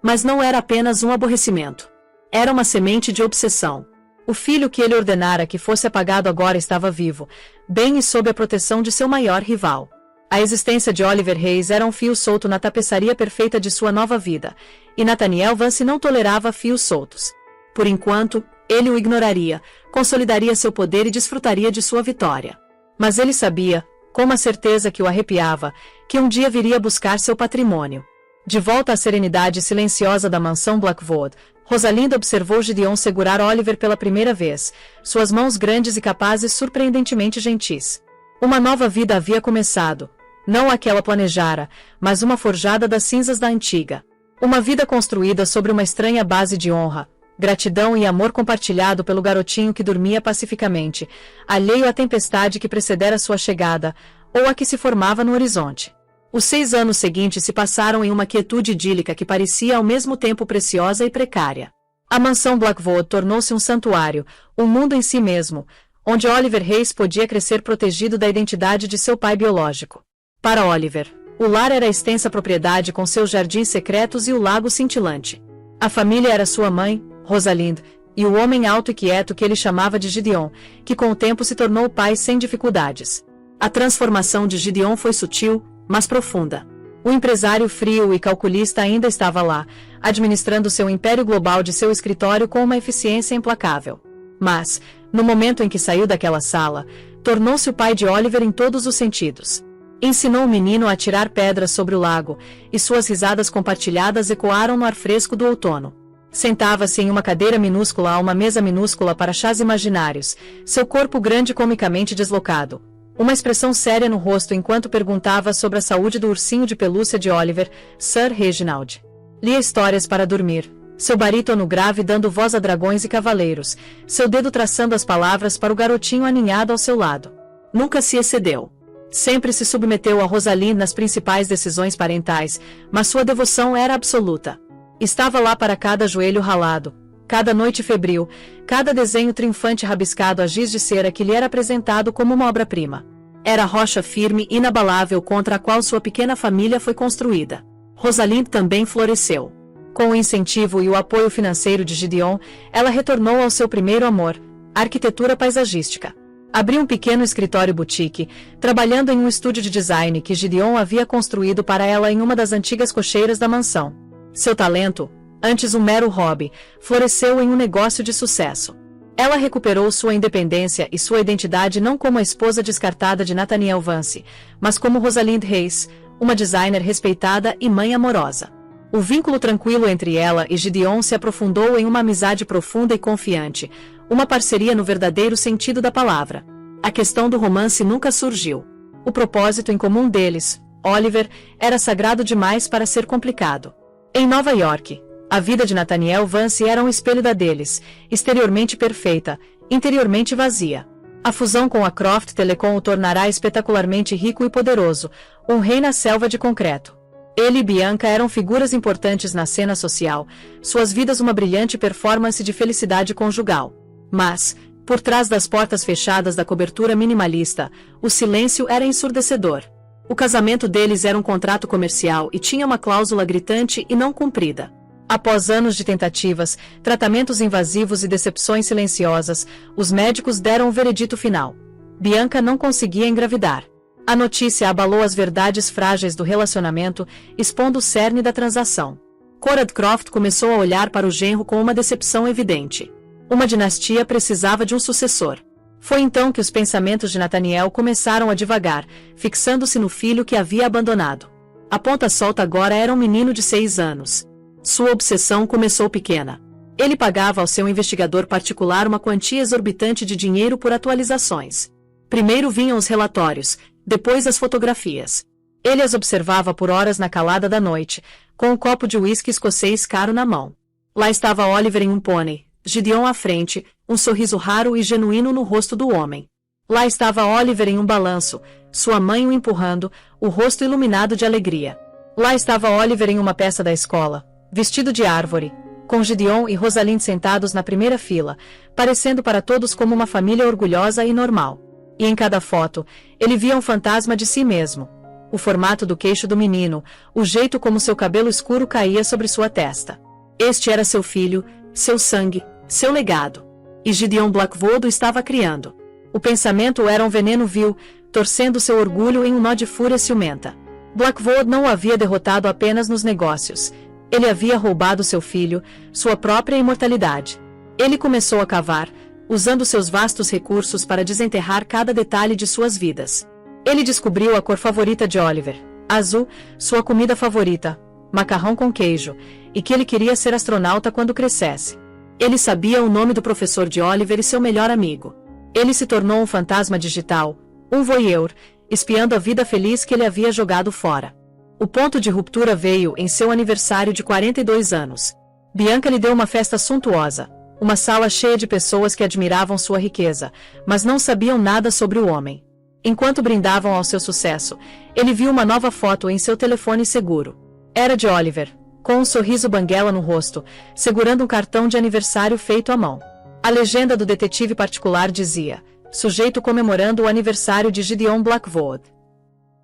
Mas não era apenas um aborrecimento. Era uma semente de obsessão. O filho que ele ordenara que fosse apagado agora estava vivo, bem e sob a proteção de seu maior rival. A existência de Oliver Hayes era um fio solto na tapeçaria perfeita de sua nova vida, e Nathaniel Vance não tolerava fios soltos. Por enquanto, ele o ignoraria, consolidaria seu poder e desfrutaria de sua vitória. Mas ele sabia, com uma certeza que o arrepiava, que um dia viria buscar seu patrimônio. De volta à serenidade silenciosa da mansão Blackwood, Rosalind observou Gideon segurar Oliver pela primeira vez, suas mãos grandes e capazes surpreendentemente gentis. Uma nova vida havia começado, não a que ela planejara, mas uma forjada das cinzas da antiga. Uma vida construída sobre uma estranha base de honra, gratidão e amor compartilhado pelo garotinho que dormia pacificamente, alheio à tempestade que precedera sua chegada, ou a que se formava no horizonte. Os 6 anos seguintes se passaram em uma quietude idílica que parecia ao mesmo tempo preciosa e precária. A mansão Blackwood tornou-se um santuário, um mundo em si mesmo, onde Oliver Hayes podia crescer protegido da identidade de seu pai biológico. Para Oliver, o lar era a extensa propriedade com seus jardins secretos e o lago cintilante. A família era sua mãe, Rosalind, e o homem alto e quieto que ele chamava de Gideon, que com o tempo se tornou pai sem dificuldades. A transformação de Gideon foi sutil, mas profunda. O empresário frio e calculista ainda estava lá, administrando seu império global de seu escritório com uma eficiência implacável. Mas, no momento em que saiu daquela sala, tornou-se o pai de Oliver em todos os sentidos. Ensinou o menino a atirar pedras sobre o lago, e suas risadas compartilhadas ecoaram no ar fresco do outono. Sentava-se em uma cadeira minúscula a uma mesa minúscula para chás imaginários, seu corpo grande comicamente deslocado. Uma expressão séria no rosto enquanto perguntava sobre a saúde do ursinho de pelúcia de Oliver, Sir Reginald. Lia histórias para dormir, seu barítono grave dando voz a dragões e cavaleiros, seu dedo traçando as palavras para o garotinho aninhado ao seu lado. Nunca se excedeu. Sempre se submeteu a Rosalind nas principais decisões parentais, mas sua devoção era absoluta. Estava lá para cada joelho ralado, cada noite febril, cada desenho triunfante rabiscado a giz de cera que lhe era apresentado como uma obra-prima. Era a rocha firme e inabalável contra a qual sua pequena família foi construída. Rosalind também floresceu. Com o incentivo e o apoio financeiro de Gideon, ela retornou ao seu primeiro amor, a arquitetura paisagística. Abriu um pequeno escritório boutique, trabalhando em um estúdio de design que Gideon havia construído para ela em uma das antigas cocheiras da mansão. Seu talento, antes um mero hobby, floresceu em um negócio de sucesso. Ela recuperou sua independência e sua identidade não como a esposa descartada de Nathaniel Vance, mas como Rosalind Hayes, uma designer respeitada e mãe amorosa. O vínculo tranquilo entre ela e Gideon se aprofundou em uma amizade profunda e confiante, uma parceria no verdadeiro sentido da palavra. A questão do romance nunca surgiu. O propósito em comum deles, Oliver, era sagrado demais para ser complicado. Em Nova York, a vida de Nathaniel Vance era um espelho da deles, exteriormente perfeita, interiormente vazia. A fusão com a Croft Telecom o tornará espetacularmente rico e poderoso, um rei na selva de concreto. Ele e Bianca eram figuras importantes na cena social, suas vidas uma brilhante performance de felicidade conjugal. Mas, por trás das portas fechadas da cobertura minimalista, o silêncio era ensurdecedor. O casamento deles era um contrato comercial e tinha uma cláusula gritante e não cumprida. Após anos de tentativas, tratamentos invasivos e decepções silenciosas, os médicos deram o veredito final. Bianca não conseguia engravidar. A notícia abalou as verdades frágeis do relacionamento, expondo o cerne da transação. Cora Croft começou a olhar para o genro com uma decepção evidente. Uma dinastia precisava de um sucessor. Foi então que os pensamentos de Nathaniel começaram a divagar, fixando-se no filho que havia abandonado. A ponta solta agora era um menino de 6 anos. Sua obsessão começou pequena. Ele pagava ao seu investigador particular uma quantia exorbitante de dinheiro por atualizações. Primeiro vinham os relatórios, depois as fotografias. Ele as observava por horas na calada da noite, com um copo de uísque escocês caro na mão. Lá estava Oliver em um pônei, Gideon à frente, um sorriso raro e genuíno no rosto do homem. Lá estava Oliver em um balanço, sua mãe o empurrando, o rosto iluminado de alegria. Lá estava Oliver em uma peça da escola, vestido de árvore, com Gideon e Rosalind sentados na primeira fila, parecendo para todos como uma família orgulhosa e normal. E em cada foto, ele via um fantasma de si mesmo. O formato do queixo do menino, o jeito como seu cabelo escuro caía sobre sua testa. Este era seu filho, seu sangue, seu legado. E Gideon Blackwood o estava criando. O pensamento era um veneno vil, torcendo seu orgulho em um nó de fúria ciumenta. Blackwood não o havia derrotado apenas nos negócios. Ele havia roubado seu filho, sua própria imortalidade. Ele começou a cavar, usando seus vastos recursos para desenterrar cada detalhe de suas vidas. Ele descobriu a cor favorita de Oliver, azul, sua comida favorita, macarrão com queijo, e que ele queria ser astronauta quando crescesse. Ele sabia o nome do professor de Oliver e seu melhor amigo. Ele se tornou um fantasma digital, um voyeur, espiando a vida feliz que ele havia jogado fora. O ponto de ruptura veio em seu aniversário de 42 anos. Bianca lhe deu uma festa suntuosa, uma sala cheia de pessoas que admiravam sua riqueza, mas não sabiam nada sobre o homem. Enquanto brindavam ao seu sucesso, ele viu uma nova foto em seu telefone seguro. Era de Oliver, com um sorriso banguela no rosto, segurando um cartão de aniversário feito à mão. A legenda do detetive particular dizia: sujeito comemorando o aniversário de Gideon Blackwood.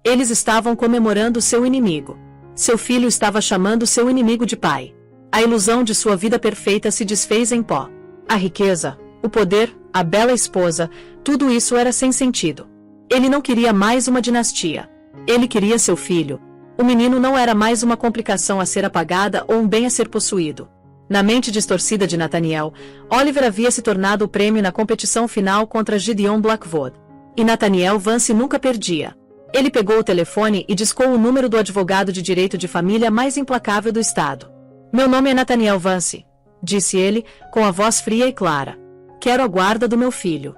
Eles estavam comemorando seu inimigo. Seu filho estava chamando seu inimigo de pai. A ilusão de sua vida perfeita se desfez em pó. A riqueza, o poder, a bela esposa, tudo isso era sem sentido. Ele não queria mais uma dinastia. Ele queria seu filho. O menino não era mais uma complicação a ser apagada ou um bem a ser possuído. Na mente distorcida de Nathaniel, Oliver havia se tornado o prêmio na competição final contra Gideon Blackwood. E Nathaniel Vance nunca perdia. Ele pegou o telefone e discou o número do advogado de direito de família mais implacável do estado. Meu nome é Nathaniel Vance, disse ele, com a voz fria e clara. Quero a guarda do meu filho.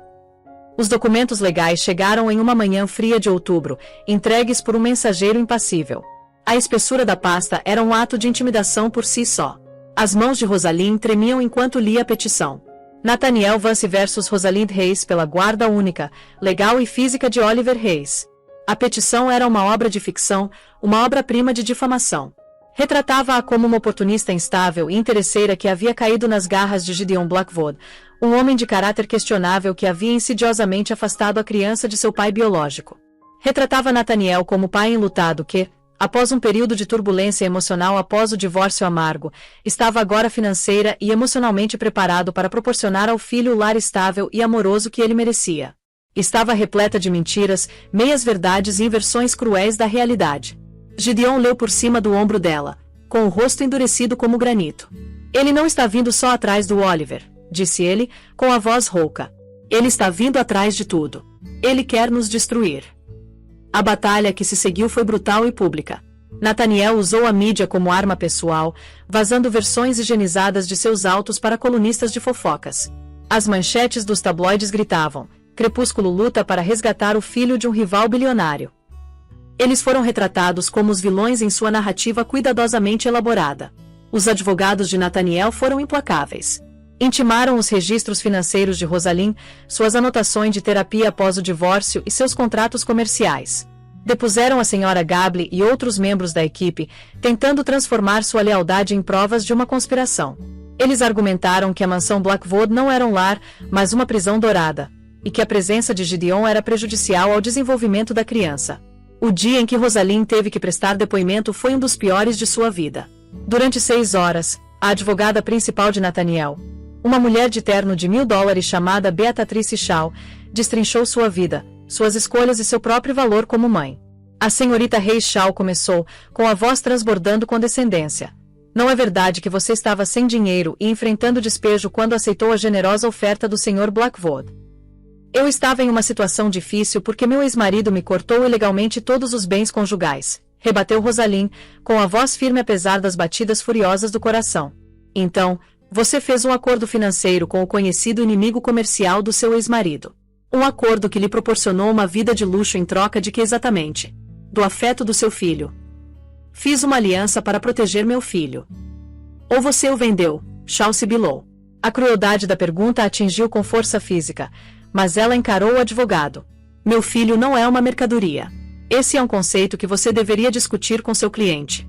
Os documentos legais chegaram em uma manhã fria de outubro, entregues por um mensageiro impassível. A espessura da pasta era um ato de intimidação por si só. As mãos de Rosalind tremiam enquanto lia a petição. Nathaniel Vance versus Rosalind Reis pela guarda única, legal e física de Oliver Reis. A petição era uma obra de ficção, uma obra-prima de difamação. Retratava-a como uma oportunista instável e interesseira que havia caído nas garras de Gideon Blackwood, um homem de caráter questionável que havia insidiosamente afastado a criança de seu pai biológico. Retratava Nathaniel como pai enlutado que, após um período de turbulência emocional após o divórcio amargo, estava agora financeira e emocionalmente preparado para proporcionar ao filho o lar estável e amoroso que ele merecia. Estava repleta de mentiras, meias-verdades e inversões cruéis da realidade. Gideon leu por cima do ombro dela, com o rosto endurecido como granito. Ele não está vindo só atrás do Oliver, disse ele, com a voz rouca. Ele está vindo atrás de tudo. Ele quer nos destruir. A batalha que se seguiu foi brutal e pública. Nathaniel usou a mídia como arma pessoal, vazando versões higienizadas de seus autos para colunistas de fofocas. As manchetes dos tabloides gritavam: Crepúsculo luta para resgatar o filho de um rival bilionário. Eles foram retratados como os vilões em sua narrativa cuidadosamente elaborada. Os advogados de Nathaniel foram implacáveis. Intimaram os registros financeiros de Rosalind, suas anotações de terapia após o divórcio e seus contratos comerciais. Depuseram a senhora Gable e outros membros da equipe, tentando transformar sua lealdade em provas de uma conspiração. Eles argumentaram que a mansão Blackwood não era um lar, mas uma prisão dourada, e que a presença de Gideon era prejudicial ao desenvolvimento da criança. O dia em que Rosalind teve que prestar depoimento foi um dos piores de sua vida. Durante 6 horas, a advogada principal de Nathaniel, uma mulher de terno de $1.000 chamada Beatrice Shaw, destrinchou sua vida, suas escolhas e seu próprio valor como mãe. A senhorita Hayes Shaw começou, com a voz transbordando condescendência. Não é verdade que você estava sem dinheiro e enfrentando despejo quando aceitou a generosa oferta do Sr. Blackwood? Eu estava em uma situação difícil porque meu ex-marido me cortou ilegalmente todos os bens conjugais, rebateu Rosalind, com a voz firme apesar das batidas furiosas do coração. Então, você fez um acordo financeiro com o conhecido inimigo comercial do seu ex-marido. Um acordo que lhe proporcionou uma vida de luxo em troca de que exatamente? Do afeto do seu filho. Fiz uma aliança para proteger meu filho. Ou você o vendeu? Shaw sibilou. A crueldade da pergunta a atingiu com força física, mas ela encarou o advogado. Meu filho não é uma mercadoria. Esse é um conceito que você deveria discutir com seu cliente.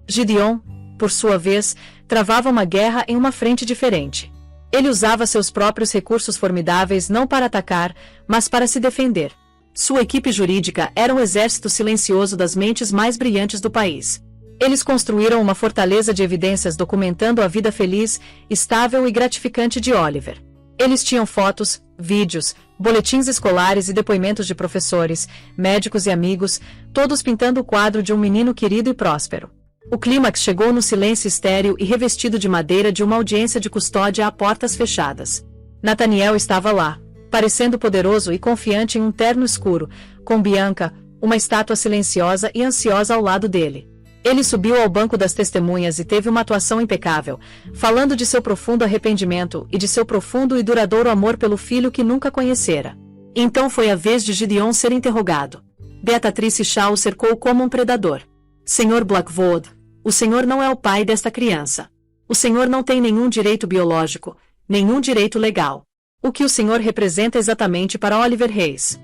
Gideon, por sua vez, travava uma guerra em uma frente diferente. Ele usava seus próprios recursos formidáveis não para atacar, mas para se defender. Sua equipe jurídica era um exército silencioso das mentes mais brilhantes do país. Eles construíram uma fortaleza de evidências documentando a vida feliz, estável e gratificante de Oliver. Eles tinham fotos, vídeos, boletins escolares e depoimentos de professores, médicos e amigos, todos pintando o quadro de um menino querido e próspero. O clímax chegou no silêncio estéril e revestido de madeira de uma audiência de custódia a portas fechadas. Nathaniel estava lá, parecendo poderoso e confiante em um terno escuro, com Bianca, uma estátua silenciosa e ansiosa ao lado dele. Ele subiu ao banco das testemunhas e teve uma atuação impecável, falando de seu profundo arrependimento e de seu profundo e duradouro amor pelo filho que nunca conhecera. Então foi a vez de Gideon ser interrogado. Beatrice Shaw o cercou como um predador. Sr. Blackwood, o senhor não é o pai desta criança. O senhor não tem nenhum direito biológico, nenhum direito legal. O que o senhor representa exatamente para Oliver Hayes?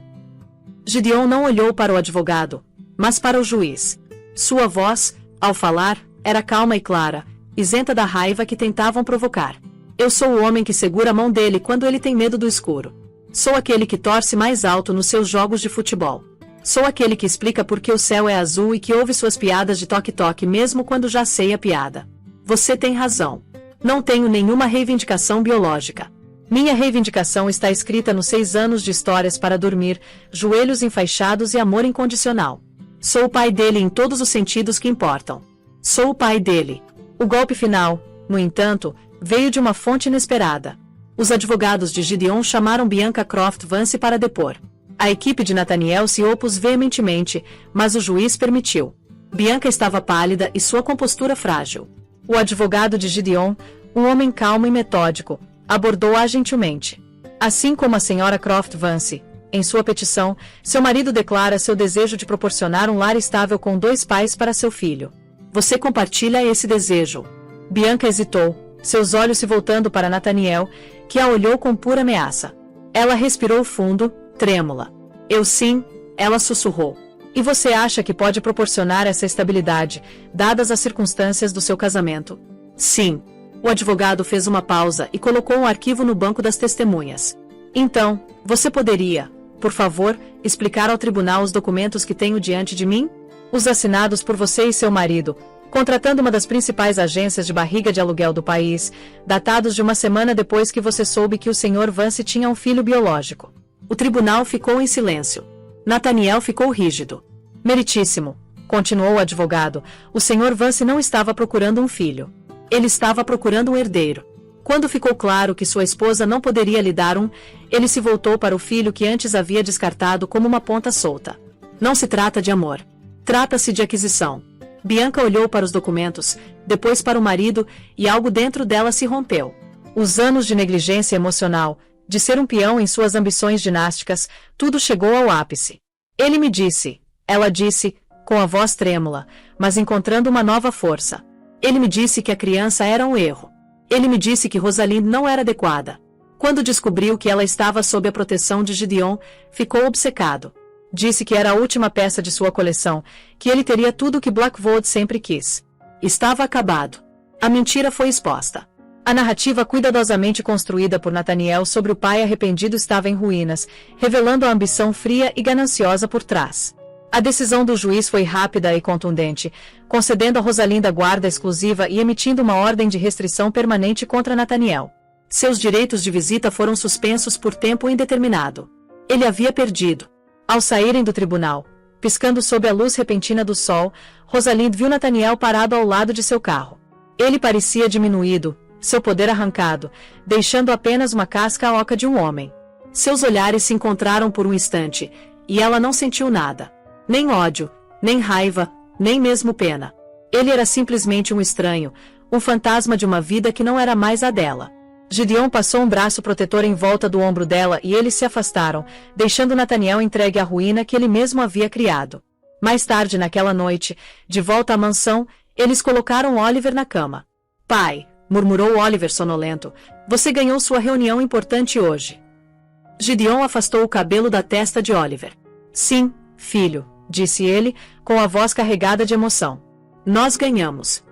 Gideon não olhou para o advogado, mas para o juiz. Sua voz, ao falar, era calma e clara, isenta da raiva que tentavam provocar. Eu sou o homem que segura a mão dele quando ele tem medo do escuro. Sou aquele que torce mais alto nos seus jogos de futebol. Sou aquele que explica por que o céu é azul e que ouve suas piadas de toque-toque mesmo quando já sei a piada. Você tem razão. Não tenho nenhuma reivindicação biológica. Minha reivindicação está escrita nos 6 anos de histórias para dormir, joelhos enfaixados e amor incondicional. Sou o pai dele em todos os sentidos que importam. Sou o pai dele. O golpe final, no entanto, veio de uma fonte inesperada. Os advogados de Gideon chamaram Bianca Croft Vance para depor. A equipe de Nathaniel se opôs veementemente, mas o juiz permitiu. Bianca estava pálida e sua compostura frágil. O advogado de Gideon, um homem calmo e metódico, abordou-a gentilmente. Assim como a senhora Croft Vance, em sua petição, seu marido declara seu desejo de proporcionar um lar estável com 2 pais para seu filho. Você compartilha esse desejo? Bianca hesitou, seus olhos se voltando para Nathaniel, que a olhou com pura ameaça. Ela respirou fundo, trêmula. Eu sim, ela sussurrou. E você acha que pode proporcionar essa estabilidade, dadas as circunstâncias do seu casamento? Sim. O advogado fez uma pausa e colocou um arquivo no banco das testemunhas. Então, você poderia, por favor, explicar ao tribunal os documentos que tenho diante de mim? Os assinados por você e seu marido, contratando uma das principais agências de barriga de aluguel do país, datados de uma semana depois que você soube que o Sr. Vance tinha um filho biológico. O tribunal ficou em silêncio. Nathaniel ficou rígido. Meritíssimo, continuou o advogado, o Sr. Vance não estava procurando um filho. Ele estava procurando um herdeiro. Quando ficou claro que sua esposa não poderia lhe dar um, ele se voltou para o filho que antes havia descartado como uma ponta solta. Não se trata de amor. Trata-se de aquisição. Bianca olhou para os documentos, depois para o marido, e algo dentro dela se rompeu. Os anos de negligência emocional, de ser um peão em suas ambições dinásticas, tudo chegou ao ápice. Ele me disse, ela disse, com a voz trêmula, mas encontrando uma nova força. Ele me disse que a criança era um erro. Ele me disse que Rosalind não era adequada. Quando descobriu que ela estava sob a proteção de Gideon, ficou obcecado. Disse que era a última peça de sua coleção, que ele teria tudo o que Blackwood sempre quis. Estava acabado. A mentira foi exposta. A narrativa cuidadosamente construída por Nathaniel sobre o pai arrependido estava em ruínas, revelando a ambição fria e gananciosa por trás. A decisão do juiz foi rápida e contundente, concedendo a Rosalinda guarda exclusiva e emitindo uma ordem de restrição permanente contra Nathaniel. Seus direitos de visita foram suspensos por tempo indeterminado. Ele havia perdido. Ao saírem do tribunal, piscando sob a luz repentina do sol, Rosalind viu Nathaniel parado ao lado de seu carro. Ele parecia diminuído, seu poder arrancado, deixando apenas uma casca oca de um homem. Seus olhares se encontraram por um instante, e ela não sentiu nada. Nem ódio, nem raiva, nem mesmo pena. Ele era simplesmente um estranho, um fantasma de uma vida que não era mais a dela. Gideon passou um braço protetor em volta do ombro dela e eles se afastaram, deixando Nathaniel entregue à ruína que ele mesmo havia criado. Mais tarde naquela noite, de volta à mansão, eles colocaram Oliver na cama. Pai, murmurou Oliver sonolento, você ganhou sua reunião importante hoje. Gideon afastou o cabelo da testa de Oliver. Sim, filho, disse ele, com a voz carregada de emoção. Nós ganhamos.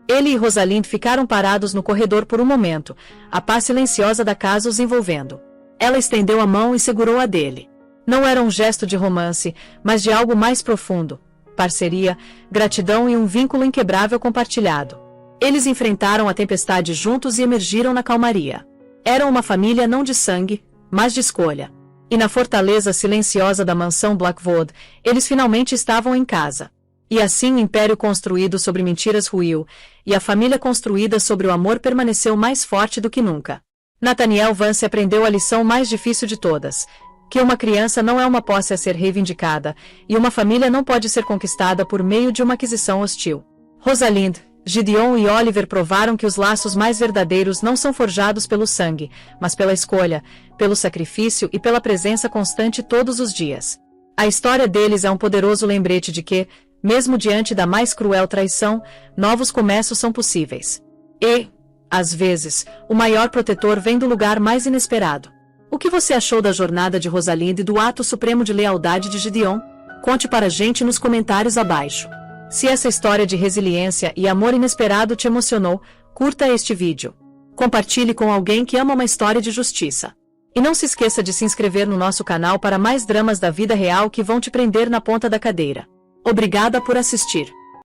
Ele e Rosalind ficaram parados no corredor por um momento, a paz silenciosa da casa os envolvendo. Ela estendeu a mão e segurou a dele. Não era um gesto de romance, mas de algo mais profundo. Parceria, gratidão e um vínculo inquebrável compartilhado. Eles enfrentaram a tempestade juntos e emergiram na calmaria. Eram uma família não de sangue, mas de escolha. E na fortaleza silenciosa da mansão Blackwood, eles finalmente estavam em casa. E assim o império construído sobre mentiras ruiu, e a família construída sobre o amor permaneceu mais forte do que nunca. Nathaniel Vance aprendeu a lição mais difícil de todas, que uma criança não é uma posse a ser reivindicada, e uma família não pode ser conquistada por meio de uma aquisição hostil. Rosalind, Gideon e Oliver provaram que os laços mais verdadeiros não são forjados pelo sangue, mas pela escolha, pelo sacrifício e pela presença constante todos os dias. A história deles é um poderoso lembrete de que, mesmo diante da mais cruel traição, novos começos são possíveis. E, às vezes, o maior protetor vem do lugar mais inesperado. O que você achou da jornada de Rosalind e do ato supremo de lealdade de Gideon? Conte para a gente nos comentários abaixo. Se essa história de resiliência e amor inesperado te emocionou, curta este vídeo. Compartilhe com alguém que ama uma história de justiça. E não se esqueça de se inscrever no nosso canal para mais dramas da vida real que vão te prender na ponta da cadeira. Obrigada por assistir.